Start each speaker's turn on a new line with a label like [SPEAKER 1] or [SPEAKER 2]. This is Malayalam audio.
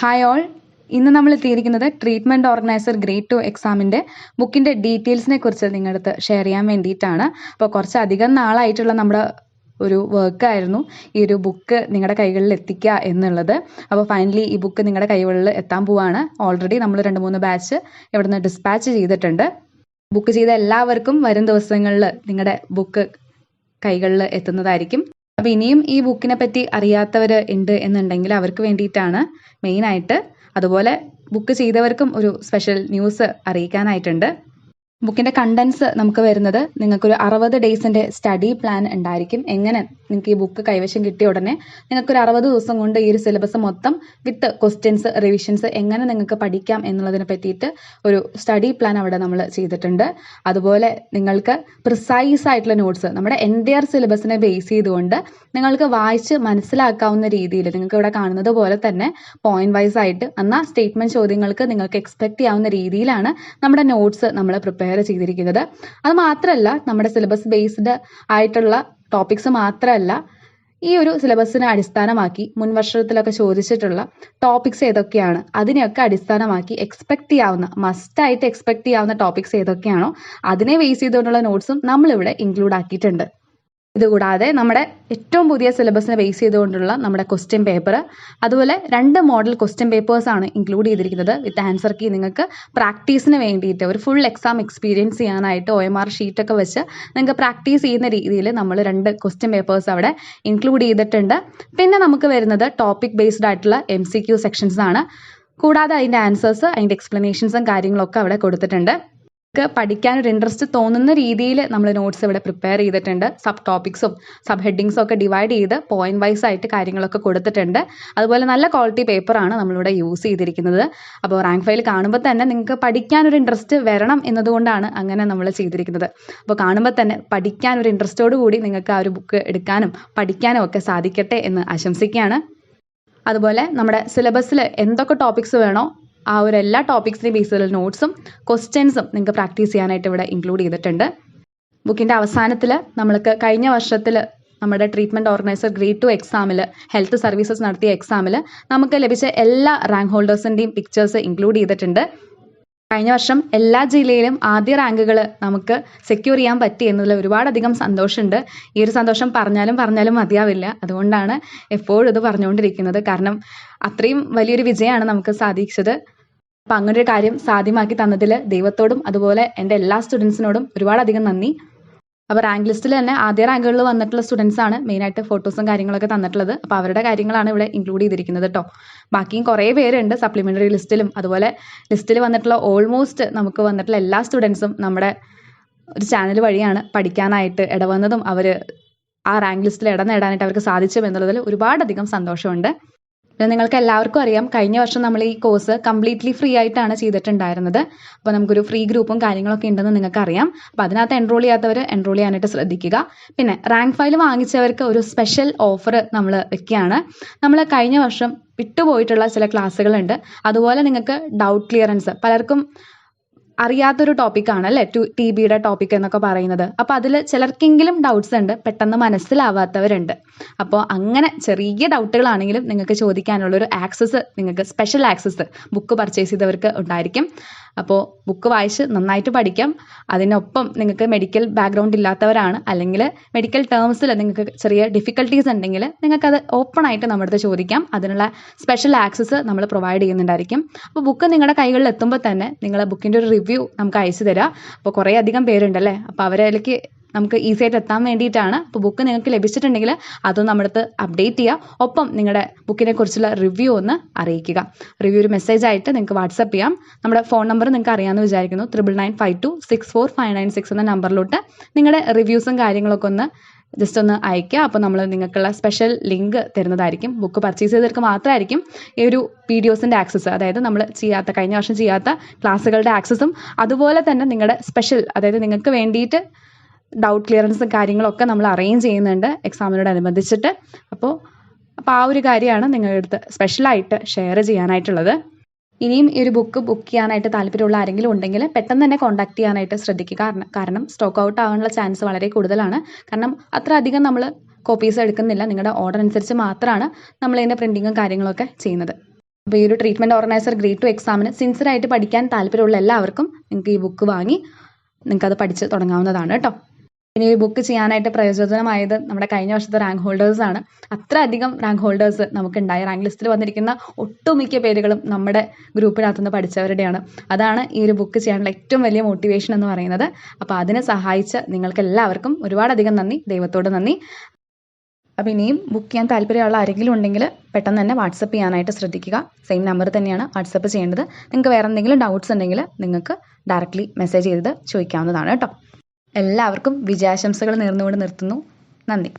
[SPEAKER 1] ഹായ് ഓൾ, ഇന്ന് നമ്മൾ എത്തിയിരിക്കുന്നത് ട്രീറ്റ്മെൻറ്റ് ഓർഗനൈസർ ഗ്രേഡ് 2 എക്സാമിൻ്റെ ബുക്കിൻ്റെ ഡീറ്റെയിൽസിനെ കുറിച്ച് നിങ്ങളുടെ അടുത്ത് ഷെയർ ചെയ്യാൻ വേണ്ടിയിട്ടാണ്. അപ്പോൾ കുറച്ചധികം നാളായിട്ടുള്ള നമ്മുടെ ഒരു വർക്കായിരുന്നു ഈ ഒരു ബുക്ക് നിങ്ങളുടെ കൈകളിൽ എത്തിക്കുക എന്നുള്ളത്. അപ്പോൾ ഫൈനലി ഈ ബുക്ക് നിങ്ങളുടെ കൈകളിൽ എത്താൻ പോവാണ്. ഓൾറെഡി നമ്മൾ 2-3 ബാച്ച് ഇവിടുന്ന് ഡിസ്പാച്ച് ചെയ്തിട്ടുണ്ട്. ബുക്ക് ചെയ്ത എല്ലാവർക്കും വരും ദിവസങ്ങളിൽ നിങ്ങളുടെ ബുക്ക് കൈകളിൽ എത്തുന്നതായിരിക്കും. അപ്പോൾ ഇനിയും ഈ ബുക്കിനെ പറ്റി അറിയാത്തവർ ഉണ്ട് എന്നുണ്ടെങ്കിൽ അവർക്ക് വേണ്ടിയിട്ടാണ് മെയിനായിട്ട്. അതുപോലെ ബുക്ക് ചെയ്തവർക്കും ഒരു സ്പെഷ്യൽ ന്യൂസ് അറിയിക്കാനായിട്ടുണ്ട്. ബുക്കിൻ്റെ കണ്ടൻസ് നമുക്ക് വരുന്നത് നിങ്ങൾക്കൊരു 60 ഡേയ്സിൻ്റെ സ്റ്റഡി പ്ലാൻ ഉണ്ടായിരിക്കും. എങ്ങനെ നിങ്ങൾക്ക് ഈ ബുക്ക് കൈവശം കിട്ടിയ ഉടനെ നിങ്ങൾക്കൊരു 60 ദിവസം കൊണ്ട് ഈ ഒരു സിലബസ് മൊത്തം വിത്ത് ക്വസ്റ്റ്യൻസ് റിവിഷൻസ് എങ്ങനെ നിങ്ങൾക്ക് പഠിക്കാം എന്നുള്ളതിനെ പറ്റിയിട്ട് ഒരു സ്റ്റഡി പ്ലാൻ അവിടെ നമ്മൾ ചെയ്തിട്ടുണ്ട്. അതുപോലെ നിങ്ങൾക്ക് പ്രിസൈസ് ആയിട്ടുള്ള നോട്ട്സ് നമ്മുടെ എൻറ്റയർ സിലബസിനെ ബേസ് ചെയ്തുകൊണ്ട് നിങ്ങൾക്ക് വായിച്ച് മനസ്സിലാക്കാവുന്ന രീതിയിൽ നിങ്ങൾക്ക് ഇവിടെ കാണുന്നത് പോലെ തന്നെ പോയിന്റ് വൈസ് ആയിട്ട് എന്നാൽ സ്റ്റേറ്റ്മെന്റ് ചോദ്യങ്ങൾക്ക് നിങ്ങൾക്ക് എക്സ്പെക്ട് ചെയ്യാവുന്ന രീതിയിലാണ് നമ്മുടെ നോട്ട്സ് നമ്മൾ പ്രിപ്പയർ ചെയ്തിരിക്കുന്നത്. അത് മാത്രമല്ല നമ്മുടെ സിലബസ് ബേസ്ഡ് ആയിട്ടുള്ള ടോപ്പിക്സ് മാത്രമല്ല, ഈ ഒരു സിലബസിനെ അടിസ്ഥാനമാക്കി മുൻ വർഷത്തിലൊക്കെ ചോദിച്ചിട്ടുള്ള ടോപ്പിക്സ് ഏതൊക്കെയാണ് അതിനെയൊക്കെ അടിസ്ഥാനമാക്കി മസ്റ്റായിട്ട് എക്സ്പെക്ട് ചെയ്യാവുന്ന ടോപ്പിക്സ് ഏതൊക്കെയാണോ അതിനെ ബേസ് ചെയ്തുകൊണ്ടുള്ള നോട്ട്സും നമ്മളിവിടെ ഇൻക്ലൂഡ് ആക്കിയിട്ടുണ്ട്. ഇതുകൂടാതെ നമ്മുടെ ഏറ്റവും പുതിയ സിലബസിനെ ബേസ് ചെയ്തുകൊണ്ടുള്ള നമ്മുടെ ക്വസ്റ്റ്യൻ പേപ്പർ, അതുപോലെ 2 മോഡൽ ക്വസ്റ്റ്യൻ പേപ്പേഴ്സാണ് ഇൻക്ലൂഡ് ചെയ്തിരിക്കുന്നത്. വിത്ത് ആൻസർ കീ നിങ്ങൾക്ക് പ്രാക്ടീസിന് വേണ്ടിയിട്ട് ഒരു ഫുൾ എക്സാം എക്സ്പീരിയൻസ് ചെയ്യാനായിട്ട് OMR ഷീറ്റൊക്കെ വെച്ച് നിങ്ങൾക്ക് പ്രാക്ടീസ് ചെയ്യുന്ന രീതിയിൽ നമ്മൾ 2 ക്വസ്റ്റ്യൻ പേപ്പേഴ്സ് അവിടെ ഇൻക്ലൂഡ് ചെയ്തിട്ടുണ്ട്. പിന്നെ നമുക്ക് വരുന്നത് ടോപ്പിക് ബേസ്ഡ് ആയിട്ടുള്ള MCQ സെക്ഷൻസ് ആണ്. കൂടാതെ അതിൻ്റെ ആൻസേഴ്സ്, അതിൻ്റെ എക്സ്പ്ലനേഷൻസും കാര്യങ്ങളൊക്കെ അവിടെ കൊടുത്തിട്ടുണ്ട്. പഠിക്കാൻ ഒരു ഇൻട്രസ്റ്റ് തോന്നുന്ന രീതിയിൽ നമ്മൾ നോട്ട്സ് ഇവിടെ പ്രിപ്പയർ ചെയ്തിട്ടുണ്ട്. സബ് ടോപ്പിക്സും സബ് ഹെഡിങ്സും ഒക്കെ ഡിവൈഡ് ചെയ്ത് പോയിന്റ് വൈസ് ആയിട്ട് കാര്യങ്ങളൊക്കെ കൊടുത്തിട്ടുണ്ട്. അതുപോലെ നല്ല ക്വാളിറ്റി പേപ്പറാണ് നമ്മളിവിടെ യൂസ് ചെയ്തിരിക്കുന്നത്. അപ്പോൾ റാങ്ക് ഫയൽ കാണുമ്പോൾ തന്നെ നിങ്ങൾക്ക് പഠിക്കാനൊരു ഇൻട്രസ്റ്റ് വരണം എന്നതുകൊണ്ടാണ് അങ്ങനെ നമ്മൾ ചെയ്തിരിക്കുന്നത്. അപ്പോൾ കാണുമ്പോൾ തന്നെ പഠിക്കാനൊരു ഇൻട്രസ്റ്റോടു കൂടി നിങ്ങൾക്ക് ആ ഒരു ബുക്ക് എടുക്കാനും പഠിക്കാനും ഒക്കെ സാധിക്കട്ടെ എന്ന് ആശംസിക്കുകയാണ്. അതുപോലെ നമ്മുടെ സിലബസിൽ എന്തൊക്കെ ടോപ്പിക്സ് വേണോ ആ ഒരു എല്ലാ ടോപ്പിക്സിനെ ബേസ് ചെയ്തുള്ള നോട്ട്സും ക്വസ്റ്റ്യൻസും നിങ്ങൾക്ക് പ്രാക്ടീസ് ചെയ്യാനായിട്ട് ഇവിടെ ഇൻക്ലൂഡ് ചെയ്തിട്ടുണ്ട്. ബുക്കിൻ്റെ അവസാനത്തിൽ നമ്മൾക്ക് കഴിഞ്ഞ വർഷത്തിൽ നമ്മുടെ ട്രീറ്റ്മെൻറ്റ് ഓർഗനൈസർ ഗ്രേഡ് 2 എക്സാമിൽ ഹെൽത്ത് സർവീസസ് നടത്തിയ എക്സാമിൽ നമുക്ക് ലഭിച്ച എല്ലാ റാങ്ക് ഹോൾഡേഴ്സിൻ്റെയും പിക്ചേഴ്സ് ഇൻക്ലൂഡ് ചെയ്തിട്ടുണ്ട്. കഴിഞ്ഞ വർഷം എല്ലാ ജില്ലയിലും ആദ്യ റാങ്കുകൾ നമുക്ക് സെക്യൂർ ചെയ്യാൻ പറ്റി എന്നതിൽ ഒരുപാടധികം സന്തോഷമുണ്ട്. ഈ ഒരു സന്തോഷം പറഞ്ഞാലും മതിയാവില്ല. അതുകൊണ്ടാണ് എപ്പോഴും ഇത് പറഞ്ഞുകൊണ്ടിരിക്കുന്നത്. കാരണം അത്രയും വലിയൊരു വിജയമാണ് നമുക്ക് സാധിച്ചത്. അപ്പം അങ്ങനൊരു കാര്യം സാധ്യമാക്കി തന്നതിൽ ദൈവത്തോടും അതുപോലെ എൻ്റെ എല്ലാ സ്റ്റുഡൻസിനോടും ഒരുപാടധികം നന്ദി. അപ്പോൾ റാങ്ക് ലിസ്റ്റിൽ തന്നെ ആദ്യ റാങ്കുകളിൽ വന്നിട്ടുള്ള സ്റ്റുഡൻസ് ആണ് മെയിനായിട്ട് ഫോട്ടോസും കാര്യങ്ങളൊക്കെ തന്നിട്ടുള്ളത്. അപ്പോൾ അവരുടെ കാര്യങ്ങളാണ് ഇവിടെ ഇൻക്ലൂഡ് ചെയ്തിരിക്കുന്നത് കേട്ടോ. ബാക്കിയും കുറേ പേരുണ്ട് സപ്ലിമെൻ്ററി ലിസ്റ്റിലും. അതുപോലെ ലിസ്റ്റിൽ വന്നിട്ടുള്ള ഓൾമോസ്റ്റ് നമുക്ക് വന്നിട്ടുള്ള എല്ലാ സ്റ്റുഡൻസും നമ്മുടെ ഒരു ചാനൽ വഴിയാണ് പഠിക്കാനായിട്ട് ഇടവന്നതും അവർ ആ റാങ്ക് ലിസ്റ്റിൽ ഇടം നേടാനായിട്ട് അവർക്ക് സാധിച്ചു എന്നുള്ളതിൽ ഒരുപാടധികം സന്തോഷമുണ്ട്. നിങ്ങൾക്ക് എല്ലാവർക്കും അറിയാം, കഴിഞ്ഞ വർഷം നമ്മൾ ഈ കോഴ്സ് കംപ്ലീറ്റ്ലി ഫ്രീ ആയിട്ടാണ് ചെയ്തിട്ടുണ്ടായിരുന്നത്. അപ്പോൾ നമുക്കൊരു ഫ്രീ ഗ്രൂപ്പും കാര്യങ്ങളൊക്കെ ഉണ്ടെന്ന് നിങ്ങൾക്ക് അറിയാം. അപ്പോൾ അതിനകത്ത് എൻറോൾ ചെയ്യാത്തവർ എൻറോൾ ചെയ്യാനായിട്ട് ശ്രദ്ധിക്കുക. പിന്നെ റാങ്ക് ഫയൽ വാങ്ങിച്ചവർക്ക് ഒരു സ്പെഷ്യൽ ഓഫർ നമ്മൾ വെക്കുകയാണ്. നമ്മൾ കഴിഞ്ഞ വർഷം വിട്ടുപോയിട്ടുള്ള ചില ക്ലാസ്സുകളുണ്ട്. അതുപോലെ നിങ്ങൾക്ക് ഡൗട്ട് ക്ലിയറൻസ്, പലർക്കും അറിയാത്തൊരു ടോപ്പിക്കാണ് അല്ലേ TBയുടെ ടോപ്പിക് എന്നൊക്കെ പറയുന്നത്. അപ്പോൾ അതിൽ ചിലർക്കെങ്കിലും ഡൗട്ട്സ് ഉണ്ട്, പെട്ടെന്ന് മനസ്സിലാവാത്തവരുണ്ട്. അപ്പോൾ അങ്ങനെ ചെറിയ ഡൗട്ടുകളാണെങ്കിലും നിങ്ങൾക്ക് ചോദിക്കാനുള്ളൊരു നിങ്ങൾക്ക് സ്പെഷ്യൽ ആക്സസ് ബുക്ക് പർച്ചേസ് ചെയ്തവർക്ക് ഉണ്ടായിരിക്കും. അപ്പോൾ ബുക്ക് വായിച്ച് നന്നായിട്ട് പഠിക്കാം. അതിനൊപ്പം നിങ്ങൾക്ക് മെഡിക്കൽ ബാക്ക്ഗ്രൗണ്ട് ഇല്ലാത്തവരാണ്, അല്ലെങ്കിൽ മെഡിക്കൽ ടേംസിൽ നിങ്ങൾക്ക് ചെറിയ ഡിഫിക്കൽട്ടീസ് ഉണ്ടെങ്കിൽ നിങ്ങൾക്കത് ഓപ്പൺ ആയിട്ട് നമ്മുടെ അടുത്ത് ചോദിക്കാം. അതിനുള്ള സ്പെഷ്യൽ ആക്സസ് നമ്മൾ പ്രൊവൈഡ് ചെയ്യുന്നുണ്ടായിരിക്കും. അപ്പോൾ ബുക്ക് നിങ്ങളുടെ കൈകളിൽ എത്തുമ്പോൾ തന്നെ നിങ്ങൾ ബുക്കിൻ്റെ ഒരു റിവ്യൂ നമുക്ക് അയച്ചു തരാം. അപ്പോൾ കുറേ അധികം പേരുണ്ടല്ലേ, അപ്പോൾ അവരിലേക്ക് നമുക്ക് ഈസി ആയിട്ട് എത്താൻ വേണ്ടിയിട്ടാണ്. അപ്പോൾ ബുക്ക് നിങ്ങൾക്ക് ലഭിച്ചിട്ടുണ്ടെങ്കിൽ അതും നമ്മുടെ അടുത്ത് അപ്ഡേറ്റ് ചെയ്യുക. ഒപ്പം നിങ്ങളുടെ ബുക്കിനെ കുറിച്ചുള്ള റിവ്യൂ ഒന്ന് അറിയിക്കുക. റിവ്യൂ ഒരു മെസ്സേജ് ആയിട്ട് നിങ്ങൾക്ക് വാട്സപ്പ് ചെയ്യാം. നമ്മുടെ ഫോൺ നമ്പർ നിങ്ങൾക്ക് അറിയാമെന്ന് വിചാരിക്കുന്നു. 9995264596 എന്ന നമ്പറിലോട്ട് നിങ്ങളുടെ റിവ്യൂസും കാര്യങ്ങളൊക്കെ ഒന്ന് ജസ്റ്റ് ഒന്ന് അയക്കുക. അപ്പോൾ നമ്മൾ നിങ്ങൾക്കുള്ള സ്പെഷ്യൽ ലിങ്ക് തരുന്നതായിരിക്കും. ബുക്ക് പർച്ചേസ് ചെയ്തവർക്ക് മാത്രമായിരിക്കും ഈ ഒരു വീഡിയോസിൻ്റെ ആക്സസ്, അതായത് നമ്മൾ കഴിഞ്ഞ വർഷം ചെയ്യാത്ത ക്ലാസ്സുകളുടെ ആക്സസും അതുപോലെ തന്നെ നിങ്ങളുടെ സ്പെഷ്യൽ, അതായത് നിങ്ങൾക്ക് വേണ്ടിയിട്ട് ഡൗട്ട് ക്ലിയറൻസും കാര്യങ്ങളൊക്കെ നമ്മൾ അറേഞ്ച് ചെയ്യുന്നുണ്ട് എക്സാമിനോടനുബന്ധിച്ചിട്ട്. അപ്പോൾ ആ ഒരു കാര്യമാണ് നിങ്ങളുടെ അടുത്ത് സ്പെഷ്യലായിട്ട് ഷെയർ ചെയ്യാനായിട്ടുള്ളത്. ഇനിയും ഈ ഒരു ബുക്ക് ചെയ്യാനായിട്ട് താല്പര്യമുള്ള ആരെങ്കിലും ഉണ്ടെങ്കിൽ പെട്ടെന്ന് തന്നെ കോൺടാക്ട് ചെയ്യാനായിട്ട് ശ്രദ്ധിക്കുക. കാരണം സ്റ്റോക്ക് ഔട്ട് ആവാനുള്ള ചാൻസ് വളരെ കൂടുതലാണ്. കാരണം അത്ര അധികം നമ്മൾ കോപ്പീസ് എടുക്കുന്നില്ല. നിങ്ങളുടെ ഓർഡർ അനുസരിച്ച് മാത്രമാണ് നമ്മൾ ഇതിൻ്റെ പ്രിൻറ്റിങ്ങും കാര്യങ്ങളൊക്കെ ചെയ്യുന്നത്. അപ്പോൾ ഈ ഒരു ട്രീറ്റ്മെൻറ്റ് ഓർഗനൈസർ ഗ്രേഡ് 2 എക്സാമിന് സിൻസിയറായിട്ട് പഠിക്കാൻ താല്പര്യമുള്ള എല്ലാവർക്കും നിങ്ങൾക്ക് ഈ ബുക്ക് വാങ്ങി നിങ്ങൾക്കത് പഠിച്ച് തുടങ്ങാവുന്നതാണ് കേട്ടോ. ഇനി ഈ ബുക്ക് ചെയ്യാനായിട്ട് പ്രയോജനമായത് നമ്മുടെ കഴിഞ്ഞ വർഷത്തെ റാങ്ക് ഹോൾഡേഴ്സാണ്. അത്രയധികം റാങ്ക് ഹോൾഡേഴ്സ് നമുക്കുണ്ടായി. റാങ്ക് ലിസ്റ്റിൽ വന്നിരിക്കുന്ന ഒട്ടുമിക്ക പേരുകളും നമ്മുടെ ഗ്രൂപ്പിനകത്തുനിന്ന് പഠിച്ചവരുടെയാണ്. അതാണ് ഈ ഒരു ബുക്ക് ചെയ്യാനുള്ള ഏറ്റവും വലിയ മോട്ടിവേഷൻ എന്ന് പറയുന്നത്. അപ്പോൾ അതിനെ സഹായിച്ച നിങ്ങൾക്ക് എല്ലാവർക്കും ഒരുപാടധികം നന്ദി, ദൈവത്തോട് നന്ദി. അപ്പോൾ ഇനിയും ബുക്ക് ചെയ്യാൻ താല്പര്യമുള്ള ആരെങ്കിലും ഉണ്ടെങ്കിൽ പെട്ടെന്ന് തന്നെ വാട്സപ്പ് ചെയ്യാനായിട്ട് ശ്രദ്ധിക്കുക. സെയിം നമ്പർ തന്നെയാണ് വാട്സപ്പ് ചെയ്യേണ്ടത്. നിങ്ങൾക്ക് വേറെ എന്തെങ്കിലും ഡൗട്ട്സ് ഉണ്ടെങ്കിൽ നിങ്ങൾക്ക് ഡയറക്റ്റ്ലി മെസ്സേജ് ചെയ്ത് ചോദിക്കാവുന്നതാണ് കേട്ടോ. എല്ലാവർക്കും വിജയാശംസകൾ നേർന്നുകൊണ്ട് നിർത്തുന്നു. നന്ദി.